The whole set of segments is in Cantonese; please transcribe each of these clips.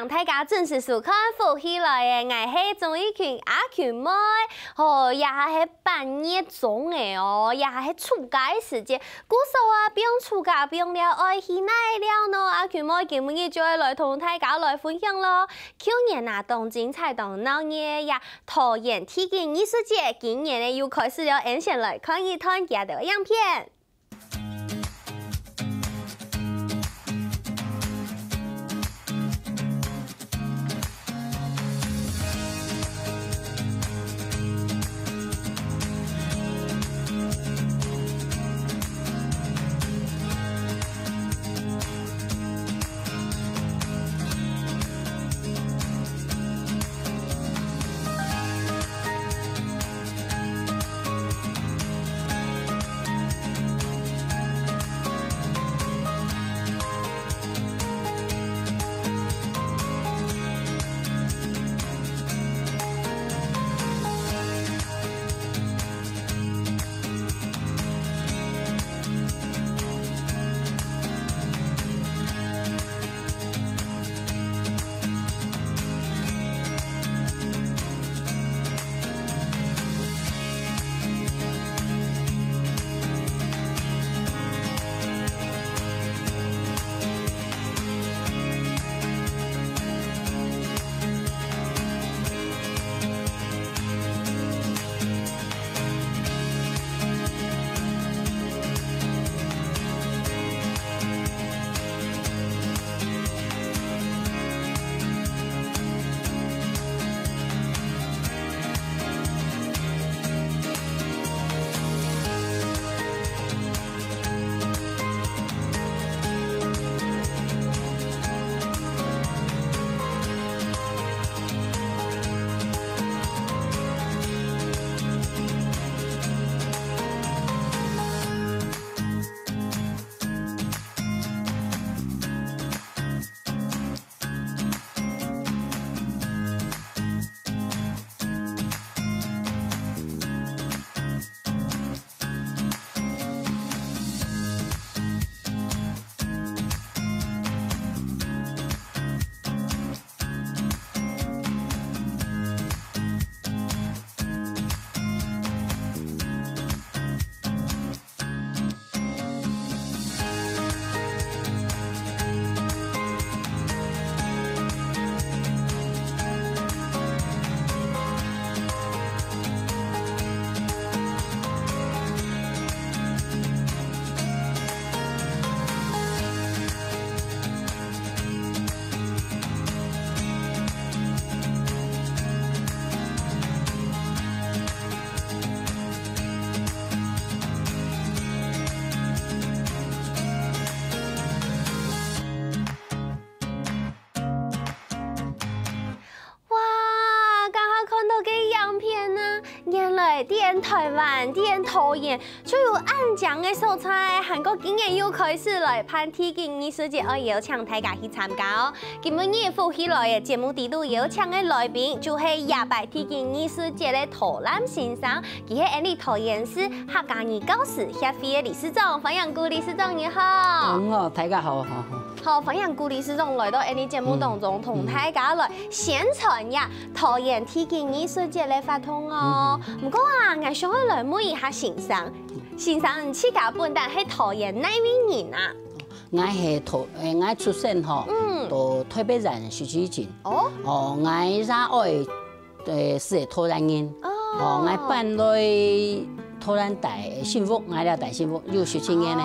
大家正式收看福起来的，我是钟意群阿群妹，也是半夜中的哦，也是暑假的时节，古时候啊，不用暑假，不用了，爱去哪了呢？阿群妹今日就会来同大家来分享咯。去年啊，当精彩当闹热呀，桃园体育艺术节，今年呢又开始了，俺先来看一段他的样片。电台湾、电桃园，就有安江的所在，韩国今年又开始来办体育艺术节，我邀请大家去参加哦。今日福起来的节目底度邀请的来宾，就是28体育艺术节的陶南先生，佢係安利桃园市客家艺教师协会的理事长方阳谷理事长，你好。好，大家好。好，方阳谷理事长来到安利节目当中，同大家来宣传呀桃园体育艺术节的活动哦。不过啊，我想要来问一下先生，先生自家本身係桃園哪位人啊？我係我出生吼，到台北人徐志勤。我是桃園人。我搬來桃園大幸福，我了大幸福有17年咧。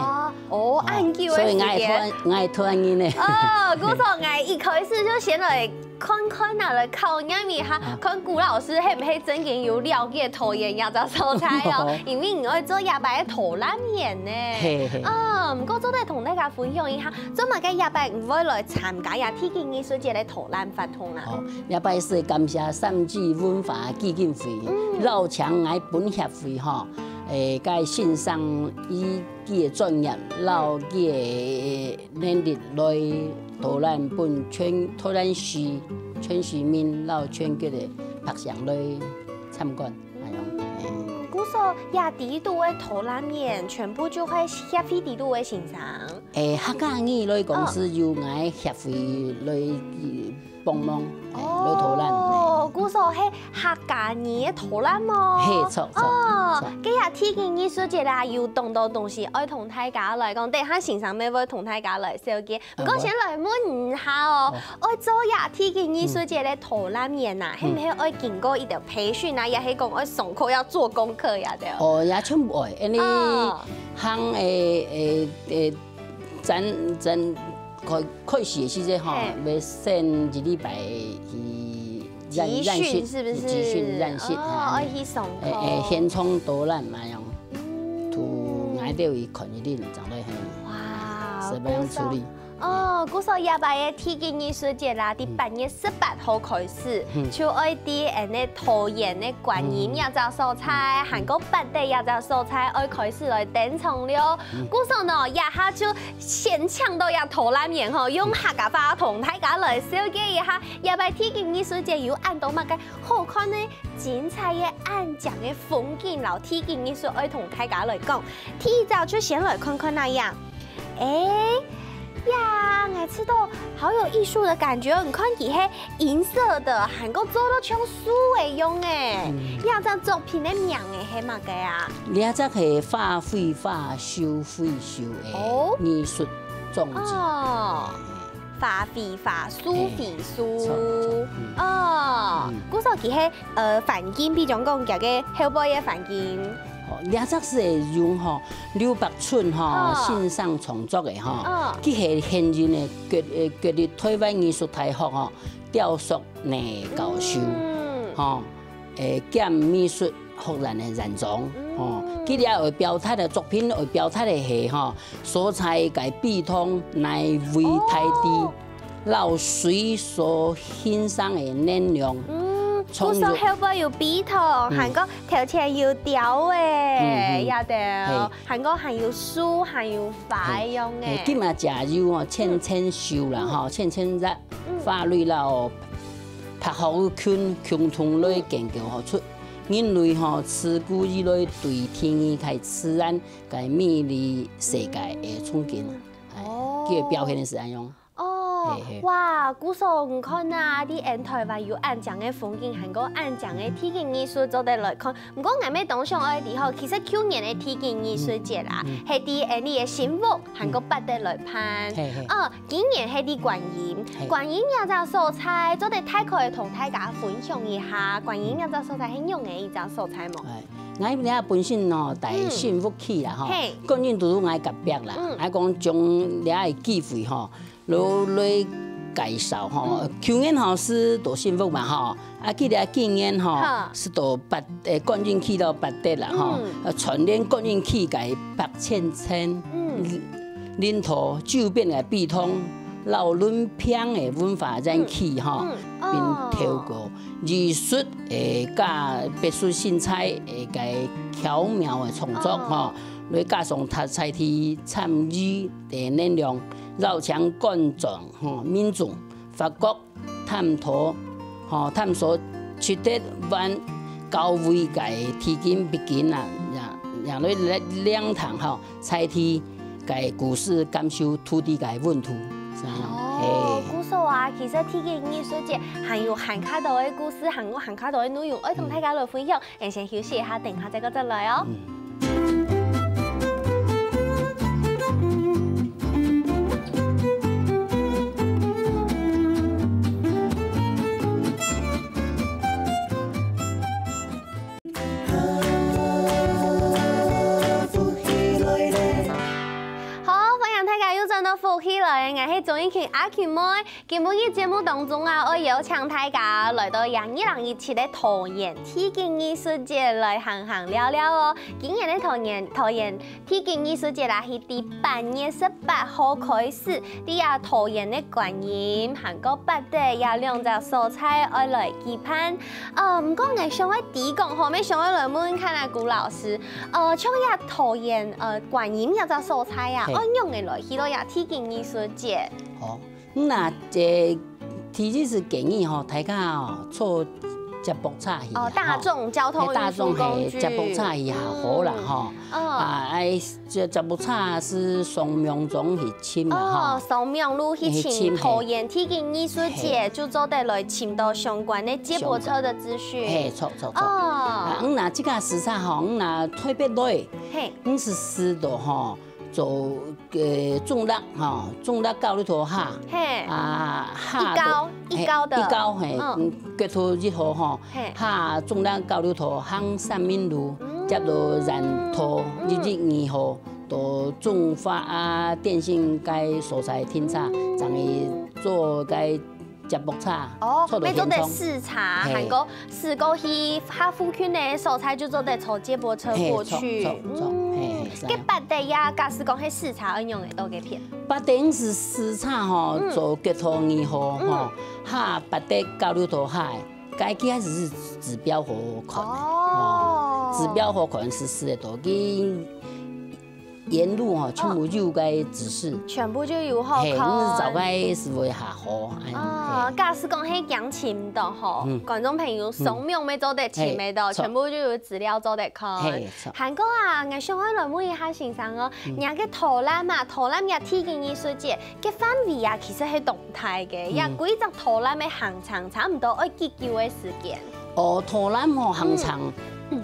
哦，按久的时间。所以我突然间呢。哦，古说我一开始就先来看哪来考验一下，看古老师是不是真正有了解拖延也在素材哦，因为我做夜班的拖拉面呢。啊，不过做在同大家分享一下，做嘛个夜班唔会来参加呀体验艺术节的拖拉发通啊。夜班是感谢三季文化基金会、老墙爱本协会吼。该线上以己的专业、老己的能力来讨咱本讨咱全市民老全国的拍相来参观，系样。古说亚底度的拖拉面全部就会协会底度的欣赏。客家语来讲是由我协会来帮忙来讨咱。哦，古说係客家語的拖拉嗎？係錯。哦，今日體驗藝術節啦，有當到東西愛同大家來講，等下線上咩會同大家來小結。不過先來問下哦，愛做呀體驗藝術節的拖拉面啊，係唔係愛經過一條培訓啊？也係講愛上課要做功課呀？對。哦，也全部愛，因為行真開始的時陣吼，要先一禮拜去集訓是不是？集訓練習，愛去上課。先從導覽嘛樣，圖挨到伊看一點，長得很。哇，是怎樣處理？哦，古說夜班嘅體驗藝術節啦，喺8月18號開始，就愛啲誒拖延嘅觀音也就素材，韓國8地也就素材，愛開始來登場了。古說呢，一下就先搶到一拖拉面吼，用客家話同大家來小結一下，夜班體驗藝術節有按到乜嘅好看呢？精彩嘅安講嘅風景，然後體驗藝術愛同大家來講，提早就先來看看那樣，呀，我吃到好有藝術的感覺，你看佢係銀色的，韓國做到像書誒樣誒，呀，這作品的名誒係乜嘅啊？呢隻係花卉花修卉修誒藝術裝置。哦，花卉花書卉書。哦，古時候佢係環境，比如講叫嘅後背嘅環境。兩隻是會用劉伯春線上創作嘅佢係現任嘅國立台灣藝術大學雕塑內教授，兼美術學院嘅院長。佢哋會表達嘅作品，會表達嘅係所採嘅比通來為大地老水所欣賞嘅能量。古時候後背有比圖，韓國頭前有雕誒，也得，韓國還有書，還有花樣誒。今日加入千修啦，千日法律啦，拍好共同來研究出人類自古以來對天意同自然嘅美麗世界嘅憧憬，佢表現嘅是咁樣。哇，古時唔看啊！啲人台灣有安講嘅風景，韓國安講嘅體驗藝術做得來看。唔過我咪當上愛啲吼，其實去年嘅體驗藝術節啦，係啲你嘅幸福韓國8地來攀。今年係啲觀音也就素材，做得太可以同大家分享一下。觀音也就素材係用嘅一隻素材冇。我哋本身帶幸福去啦，觀音都我隔壁啦，我講將你嘅機會來介紹去年是到幸福嘛今年是到觀音去到8地啦全年觀音去嘅8,000領土周邊嘅比通老輪片嘅文化人氣並透過藝術加別樹新彩嘅巧妙嘅創作來加上他採體參與嘅能量。繞牆觀眾民眾發覺探索出得灣高位嘅體驗畢竟啊，讓你兩堂採體嘅故事感受土地嘅溫度。古時候啊，其實體驗藝術節還有韓卡島嘅故事，韓卡島嘅內容，我同大家來分享。先休息一下，等下再繼續來哦。好，综艺群阿 Q 妹，今日节目当中啊，我邀请大家来到2017的桃园体験藝術節來行聊聊哦。今年的桃園體験藝術節啦，係第8月18號開始，啲啊桃園的觀音、韓國八地有2隻蔬菜愛來舉辦。唔過我想喺第講後面想喺來問看下顧老師，像呀桃園觀音有隻蔬菜啊，按用嘅來去到呀體驗藝術節。哦，那這其實是建議吼，大家吼坐接駁車去。哦，大眾交通運輸工具。接駁車去好啦吼。接駁車是雙明中去簽啦吼。哦，雙明路去簽桃園體驗藝術節，就做得來簽到相關的接駁車的資訊。嘿，錯。哦。那這個時差吼，那特別累。嘿。是濕度吼。做種落吼，種落到裡頭下，一高嘿，腳頭日頭吼，下種落到裡頭行三民路，接到然後日2號到中發啊電信該蔬菜停車，將伊做該接駁車。哦，要做得視察，韓國試過去下附近的蔬菜就做得坐接駁車過去。cái八地呀，假使講係視察應用嘅多幾片。八地是視察吼，做腳頭2號吼，下八地交流頭海，該開始是指標河款哦，指標河款是4個多嘅。沿路吼，全部有個指示，全部就有好看。你走該是會下河。哦，假使講係講簽的吼，觀眾朋友掃描咪做得簽的到，全部就有資料做得看。韓國啊，我想我來問一下先生哦，人個桃籃嘛，桃籃也體驗藝術節，個範圍啊其實係動態嘅，也規則桃籃嘅行程差唔多要幾久嘅時間。哦，桃籃吼行程。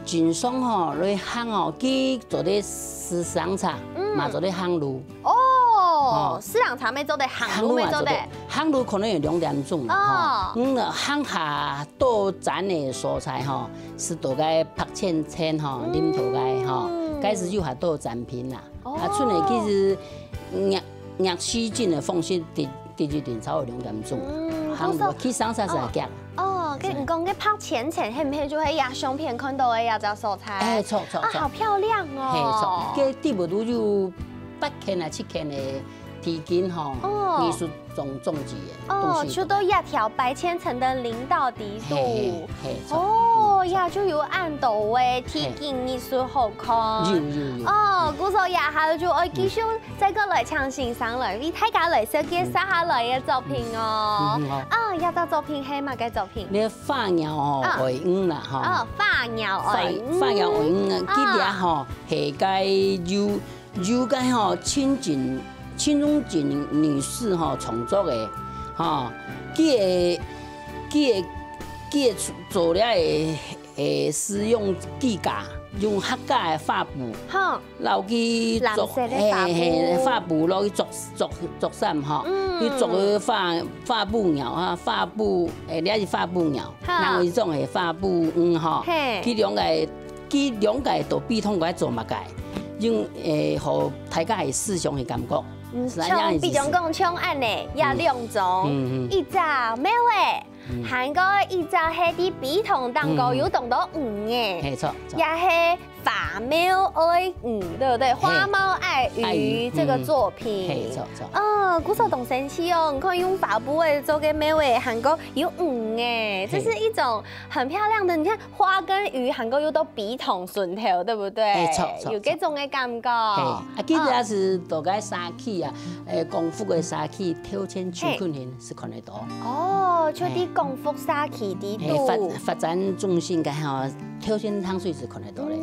盡爽吼，來行哦，佢做啲市場茶，嘛做啲行路。哦，市場茶咪做啲行路咪做啲。行路可能有2點鐘。哦。行下到站嘅蔬菜吼，是到個拍青吼，林頭個吼，該是就下到展品啦。啊，出嚟其實熱西進嘅方式，第2點超過2點鐘。行路去上茶是係夾。跟唔講嘅拍淺係唔係就係呀相片看到嘅呀隻蔬菜？錯。啊，好漂亮哦！嘅地部都有8間啊7間嘅體驗吼，藝術種植嘅。哦，就到一條白千層的林道底度。哦呀，就有按到嘅體驗藝術好看。有。哦，故所呀，下就我繼續再個來唱欣賞來，為大家來紹介下來嘅作品哦。啊，一隻作品係乜嘅作品？你花鳥哦，外語啦吼。哦，花鳥外語。花鳥外語啊，佢哋吼係個有個吼青中景女士吼創作嘅，吼佢做了誒使用機架，用黑架嘅花布，攞去做花布攞去做衫吼，去做個花布鳥啊，花布你係花布鳥，然後呢種係花布吼，佢兩個都比通過做物嘅，用互大家係思想嘅感覺。像比種講像安尼，也2種，一隻咩話？韓國一隻係啲筆筒當中有動到魚嘅，也係花貓愛魚，對不對？花貓愛魚這個作品，古時候懂神奇哦！你看用法布誒做個咩話？韓國有魚誒，這是一種很漂亮的。你看花跟魚，韓國有到筆筒順頭，對不對？有這種嘅感覺。啊，其實是大概沙器啊，功夫嘅沙器挑戰秋訓練是看得到。哦，出啲功夫沙器啲度。發展中心嘅吼，挑戰湯水是看得到咧。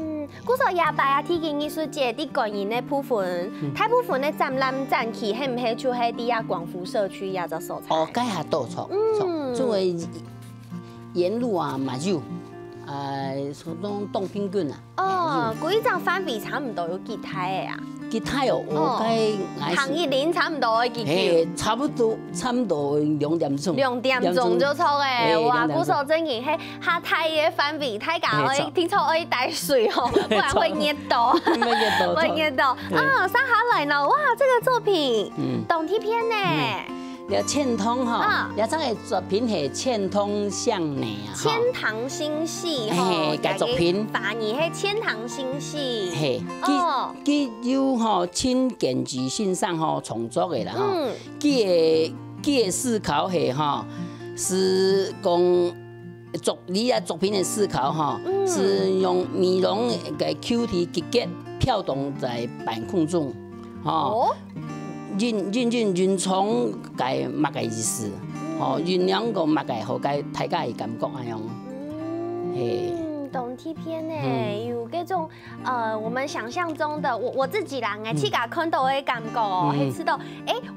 古時候廿8啊，體驗藝術節啲觀音嘅部分，大部分嘅展覽展期係唔係就喺啲啊廣福社區呀隻所在？哦，該下多錯，作為沿路啊嘛有，種動品館啊。哦，嗰一張範圍差唔多有幾大嘅啊？吉他哦，我该行一零差不多的技巧，差不多2点钟。2点钟就出诶，哇！鼓手真型嘿，下太嘅范围太高，听说可以带水哦，不然会捏到，会捏到啊！上下来呢，哇！这个作品，董梯片呢。了嵌通哈，了这个作品是嵌通向内啊，千堂星系吼，个作品，反而係千堂星系，嘿，佢有吼亲建筑线上吼创作的啦吼，佢嘅思考係吼是講你啊作品的思考哈，是用面容嘅 Q T 結結跳動在半空中，吼。人從個默個意思，吼，人兩個默個好個大家嘅感覺咁樣，嘿。董梯片呢，有嗰種我們想象中的我自己啦，去甲看到的感覺哦，會知道，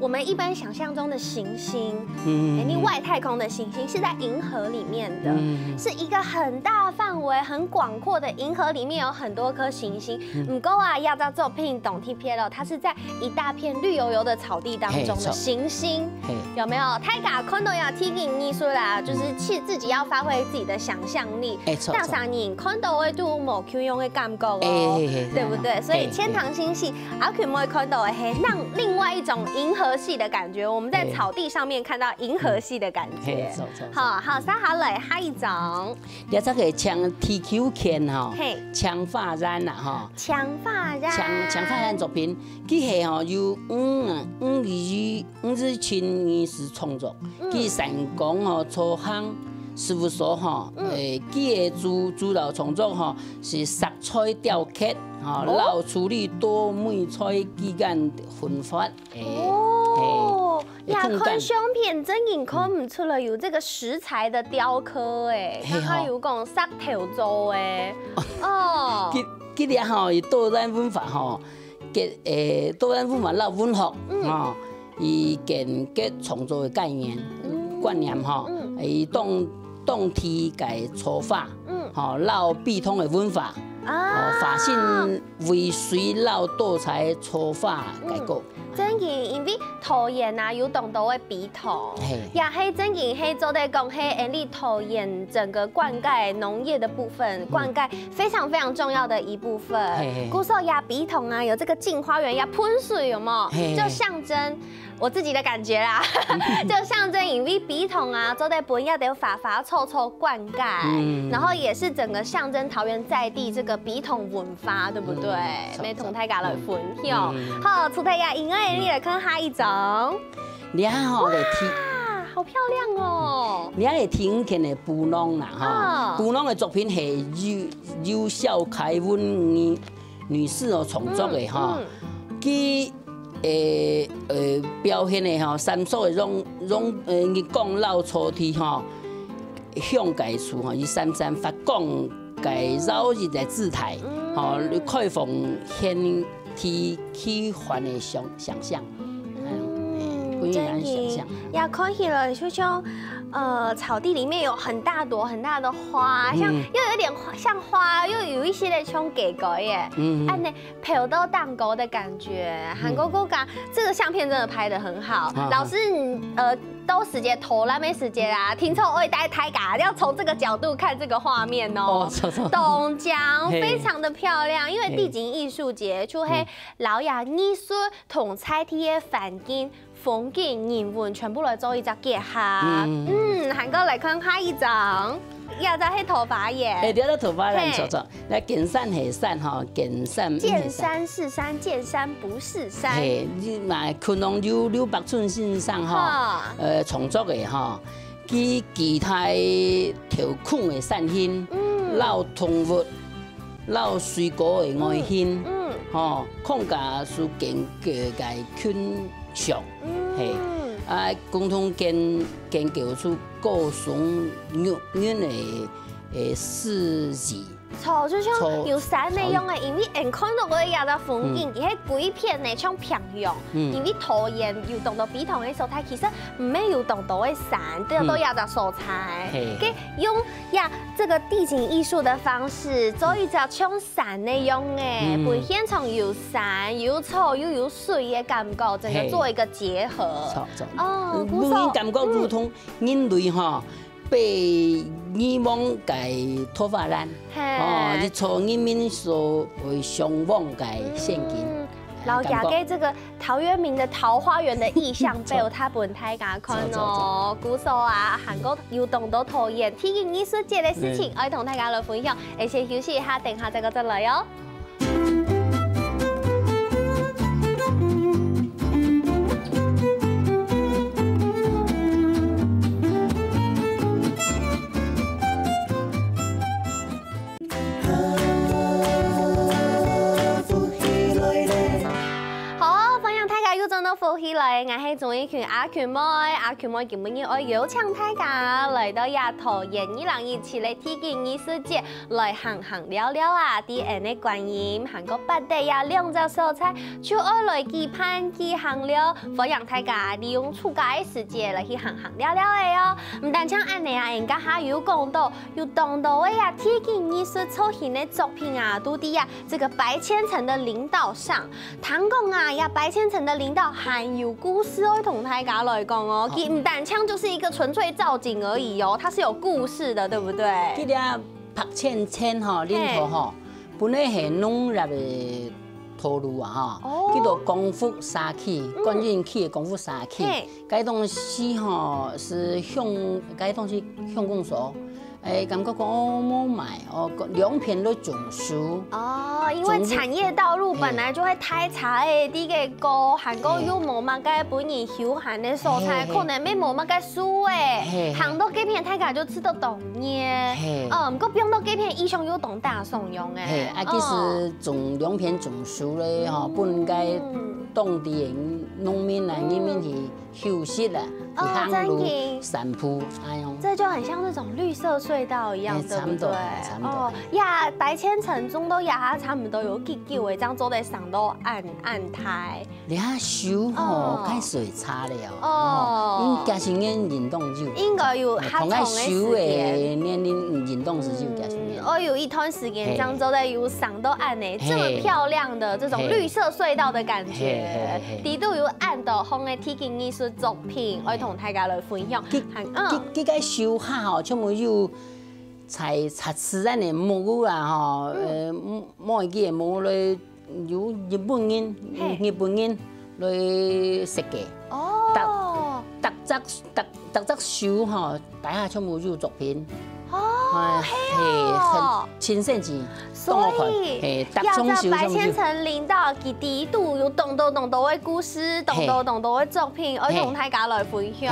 我們一般想象中的行星，你外太空的行星是在銀河裡面的，是一個很大範圍、很廣闊的銀河裡面有很多顆行星。唔過啊，要在作品董梯片咯，它是在一大片綠油油的草地當中的行星，有沒有？大家看到要體驗藝術啦，就是自己要發揮自己的想象力，大上你。看到的都冇咁樣嘅感覺哦，對不對？所以千堂星系，阿佢冇看到的係讓另外一種銀河系的感覺。我們在草地上面看到銀河系的感覺。好，三下嚟下一種。你這個槍 TQ 片吼，槍發染啦吼。槍發染。槍發染作品，佢係吼由5日青時創作，佢成功吼初行。事務所吼，佢嘅主要創作吼是色彩雕刻，吼，老處理多媒材之間混發。哦，呀，看相片真係看唔出來有這個石材的雕刻誒，它有講石頭做誒。哦，佢哋吼以多元文化吼，多元文化老文學吼，以建構創作嘅概念觀念吼，以動體嘅手法，吼老筆筒嘅文化，發現為水老多彩手法改革。真嘅，因為陶冶啊有動到嘅筆筒，也係真嘅係做得講係你陶冶整個灌溉農業的部分，灌溉非常非常重要的一部分。鼓手呀筆筒啊，有這個鏡花園呀噴水有冇？就象徵。我自己的感覺啦，就象徵因為筆筒啊，做在本要得法臭灌溉，然後也是整個象徵桃園在地這個筆筒文化，對不對？沒同大家來分享。好，出太家因為你來看下一種，你看好的天，好漂亮哦！你看天看的布農啦，哈，布農的作品係由小凱文女士哦創作的哈，佢。表現的吼，三所的你講老粗體吼，向界處吼，以三發光界繞日的姿態，吼，開放現體起幻的想象，不一樣的想象。也看起來就像草地裡面有很大朵很大的花，像又有點像花，又有一些的像給狗耶，按呢漂到蛋糕的感覺。韓國國家這個相片真的拍得很好，老師你都時間投啦沒時間啊？聽說我帶台嘎要從這個角度看這個畫面哦。董江非常的漂亮，因為地景藝術節就係老雅藝術同彩體的環境。風景、人文全部來做一隻結合。韓國來看下一張，也就係頭髮耶。對，頭髮來做做。來見山係山吼，見山是山，見山不是山。係，你嘛昆農劉百春先生吼，創作嘅吼，佢其他條孔嘅散興，老動物、老水果嘅外形，吼，框架是建構嘅群像。係共同建構出各種的4字。错，就像有山那样的，因为你看到嗰啲嘅風景，而喺鬼片呢像平陽，因為桃園有當到比同嘅素材，其實唔係有當到嘅山，都有隻素材，嘅用這個地景藝術的方式，做一隻像山那樣嘅，會現場有山有草又有水嘅感覺，整個做一個結合。哦，你感覺如同人類哈。被耳網嘅拖發爛，日出人民所為向往嘅陷阱。老家嘅這個陶淵明的桃花源的意象，被有他本大家看哦。古時候啊，韓國有當到桃園體驗藝術節嘅事情，我同大家來分享。先休息一下，等下再個再來哦。起來，我係總一群阿權妹今日我邀請大家來到桃園2017嘅體驗藝術節來行聊聊啊！啲人嘅觀音韓國八地兩隻素材，就愛來期盼去行了，歡迎大家利用暑假嘅時間來去行聊聊嘅哦。唔單止安尼啊，人家還有講到有當到嘅體驗藝術作品嘅作品啊，都啲這個白千層的領導上，談講啊，白千層的領導含有故事哦，同大家來講哦，佢唔單槍就是一個純粹造景而已哦，它是有故事的，對不對？佢哋白千層吼，領導吼，本來係農業嘅套路啊吼，叫做功夫沙器，關鍵器嘅功夫沙器，該東西吼是該東西香港所。感覺講冇買哦，兩片都種樹哦，因為產業道路本來就會太差誒，啲嘅歌韓國有冇乜嘅本人休閒嘅素材，可能沒冇乜嘅書誒，行到幾片大家就知道懂嘅，唔過變到幾片以上有懂大宋用誒，其實種兩片種樹咧，吼，本應該當地嘅農民啊，人民去休息啦，去行路、散步，哎喲，這就很像那種綠色隧道一樣，對不對？哦，白千層中都差唔多有幾久誒，這樣做得上到暗台。你下手吼，該水差了哦，加上眼運動就應該有較長的時間。年齡運動時就加上。我有一段時間這樣做得有上到暗誒，這麼漂亮的這種綠色隧道的感覺，地度有暗到紅的體驗藝術作品，我同大家來分享。佢個手下吼，全部有才自然的木啊吼，木嘅木來有日本人來設計。哦，特則手吼，底下全部有作品。哦，很親身去，所以要在白千層領導佢地度有懂到嘅故事，懂到嘅作品，而同大家來分享。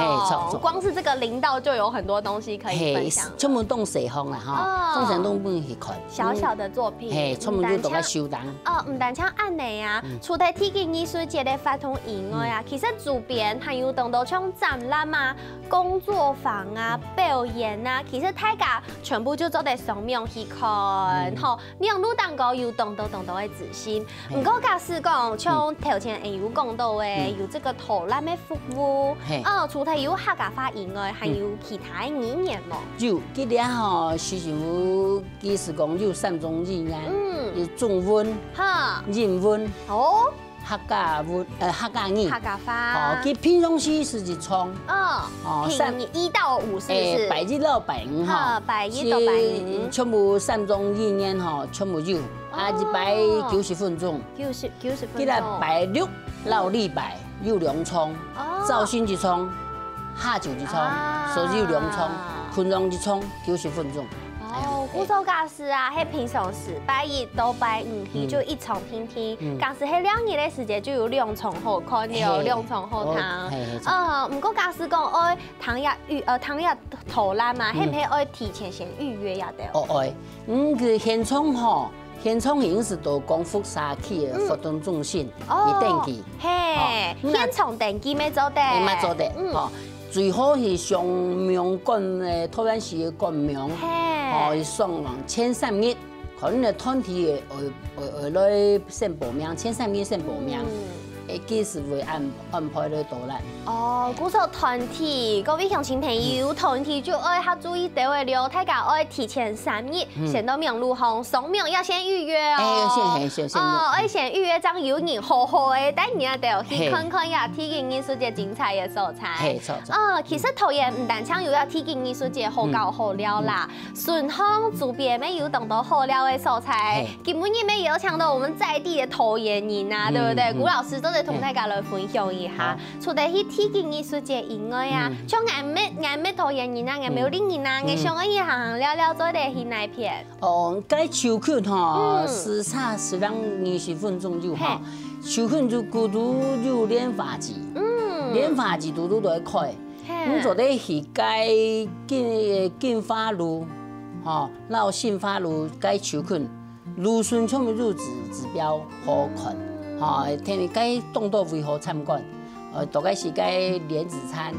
光是這個領導就有很多東西可以分享。全部當西方啦，哈，當成都唔去看。小小的作品，全部都在收檔。唔單像安尼啊，除咗體驗藝術節嘅活動以外啊，其實周邊還有懂到像展覽啊、工作坊啊、表演啊，其實大家全部就做得上面去看，吼，你用路當個有懂到嘅自信。唔過假使講，像頭前有講到嘅，有這個導覽嘅服務，除咗有客家話以外，還有其他嘅語言咯。有，佢哋吼，是有，其實講有3種語言，有中文、英文，哦。客家語，客家話，哦，佢平常時是一創，平1到5是拜1到拜5哈，拜1到拜5，全部3種語言哈，全部有，一拜90分鐘，90分鐘，佢嚟拜6到禮拜有2創，早晨一創，下晝一創，所以有2創，晚上一創90分鐘。哦，古早假使啊，喺平常時拜1到拜5天就一場天天，假使喺2日嘅時間就有2場好看了，2場好睇。唔過假使講愛當日導覽啊，係唔係愛提前先預約也得？愛，佢現場吼，現場已經是到功夫沙器嘅活動中心，你登記。嘿，現場登記咩做得？乜做得？哦。最好是上庙观的土兰寺的观庙，伊送前3日，可能的团体会来献报名，前3日献报名。会几时会安排咧导览？哦，古时候团体，各位乡亲朋友，团体就爱较注意地位了，大家爱提前3日先到庙路行，送庙要先预约哦。先哦，爱先预约，张有人好好的，等你啊，就去看看呀，体验艺术节精彩的所在。哦，其实桃园唔但唱有要体验艺术节好搞好料啦，顺丰周边没有等到好料的所在，根本也没有抢到我们在地的桃园人啊，对不对？古老师都同大家来分享一下，除了去体验艺术节以外啊，像俺们桃园人啊，俺苗栗人啊，俺上个去行行了了做的去哪片？哦，该秋裤哈，时差是让20分钟就哈，秋裤就孤独就练发机，练发机嘟嘟都会开，你做的是该进发路，哈，绕杏花路该秋裤，路顺全部入指标好看。听你该动作为何参观？大概是该莲子餐，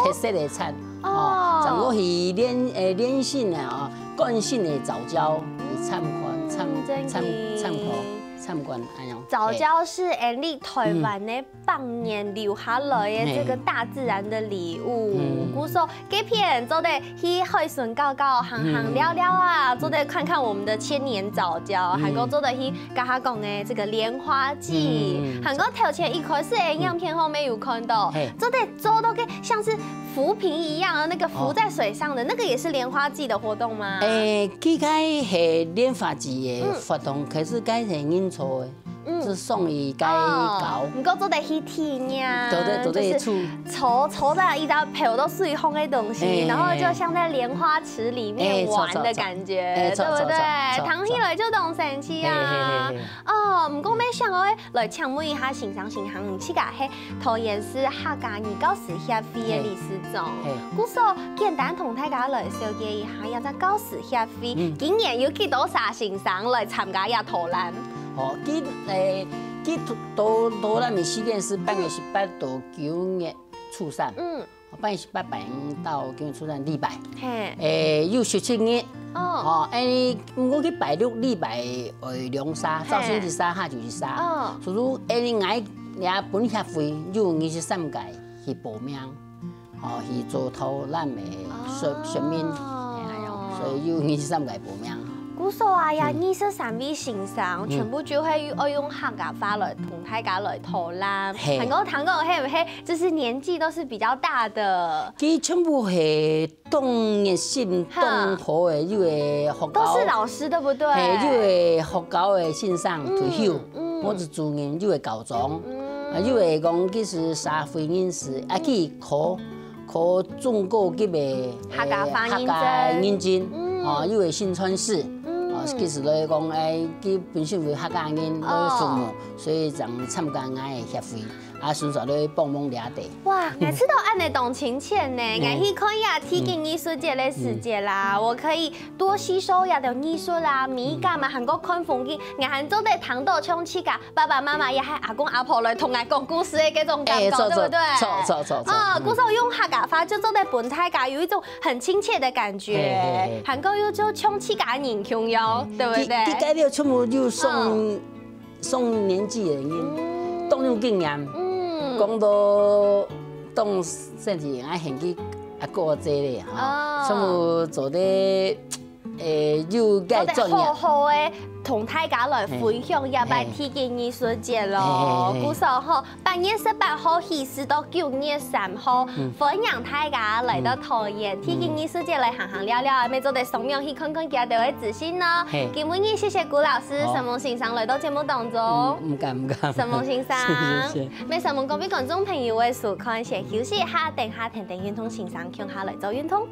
特色的餐，掌握是连性的惯性的早教，参观安样。早教是安利台湾的邦年留下来的这个大自然的礼物。古说这片做的去海巡搞搞，行聊聊啊，做的看看我们的千年早教，还有做的去跟他讲的这个莲花季，还有头前一开始的样片后面有看到，做到跟像是浮萍一样的那个浮在水上的那个也是莲花季的活动吗？这个是莲花季的活动，可是该是演出的。是送伊该搞，唔过做得去体验，就是抽到一张漂到水风的东西，然后就像在莲花池里面玩的感觉，对不对？躺起来就懂神奇啊！哦，唔过没想到来抢问一下欣赏唔去甲迄桃园市客家29协会的理事长，古说简单同大家来小结一下，也在90协会今年有几多少欣赏来参加呀讨论？佢到咱们西电是8月18到9月初3，8月18办到9月初3礼拜，有17日，不过佢拜六礼拜2、3，早星期3，下就是3，所以我也本协会有23届去报名，去做讨咱的选民，所以有23届报名。古说啊呀，23位欣赏，全部就会用客家话来同大家来讨论。韩国嘿不嘿，就是年纪都是比较大的。佢全部是懂热心、懂好的，有的学校都是老师，对不对？有的学校的线上退休，我是主任，有的高中，有的讲佢是社会人士，去考中高级的客家话认证，有的新川市。其实来讲，佢本身为客家人来父母，所以就参加我的协会，顺续来帮忙掠地。哇，每次都按得懂情切呢，我去看呀体验艺术节的时节啦，我可以多吸收呀的艺术啦、美感嘛，韩国看风景，我还做在糖豆冲起噶，爸爸妈妈也还阿公阿婆来同我讲故事的这种感觉，对不对？错。古时候用客家话就做在本台噶，有一种很亲切的感觉，韩国又就冲起噶人穷哟，对不对？佢改了全部就送年纪的人，动用经验，讲到当甚至爱现去阿过这咧哈，全部做的又该专业。好好的同大家来分享也摆体验艺术节咯。古时候8月18号起始到9月3号，分享大家来到桃园体验艺术节来行聊聊，每做得上面去看看，家就会自信咯。今日谢谢古老师沈梦先生来到节目当中。唔敢。沈梦先生，每沈梦各位观众朋友的收看，先休息一下，等下听运通先生向下来做运通。